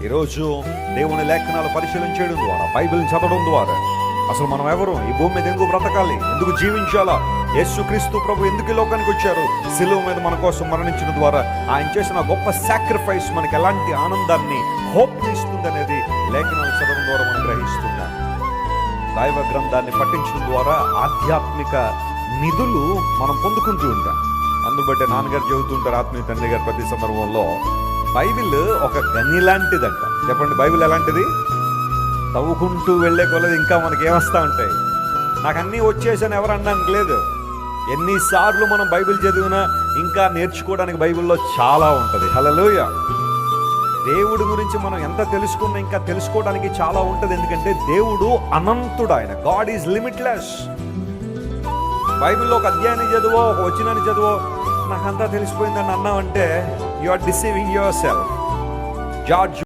ఈరోజు దేవుని లేఖనాలు పరిశీలన చేయడం ద్వారా, బైబిల్ని చదవడం ద్వారా అసలు మనం ఎవరు, ఈ భూమి మీద ఎందుకు బ్రతకాలి, ఎందుకు జీవించాలా, యేసుక్రీస్తు ప్రభు ఎందుకు ఈ లోకానికి వచ్చారు, శిలువ మీద మన కోసం మరణించడం ద్వారా ఆయన చేసిన గొప్ప సాక్రిఫైస్ మనకి ఎలాంటి ఆనందాన్ని, హోప్ ఇస్తుంది అనేది లేఖనాలు చదవడం ద్వారా మనం గ్రహిస్తున్నాం. దైవ గ్రంథాన్ని పఠించడం ద్వారా ఆధ్యాత్మిక నిధులు మనం పొందుకుంటూ ఉంటాం. అందును బట్టి నాన్నగారు చెబుతుంటారు, ఆత్మీయ తండ్రి గారు ప్రతి సందర్భంలో, బైబిల్ ఒక గని లాంటిదంట. చెప్పండి, బైబిల్ ఎలాంటిది? తవ్వుకుంటూ వెళ్ళే కొలది ఇంకా మనకి ఏమొస్తా ఉంటాయి. నాకు అన్నీ వచ్చేసాను ఎవరు అనడానికి లేదు. ఎన్నిసార్లు మనం బైబిల్ చదివినా ఇంకా నేర్చుకోవడానికి బైబిల్లో చాలా ఉంటుంది. హల్లెలూయా. దేవుడి గురించి మనం ఎంత తెలుసుకున్నా ఇంకా తెలుసుకోవడానికి చాలా ఉంటుంది. ఎందుకంటే దేవుడు అనంతుడు, ఆయన గాడ్ ఈజ్ లిమిట్లెస్. బైబిల్లో ఒక అధ్యాయాన్ని చదువో, ఒక వచనాన్ని చదువో, నాకంతా తెలిసిపోయిందని అన్నావంటే you are deceiving your self. George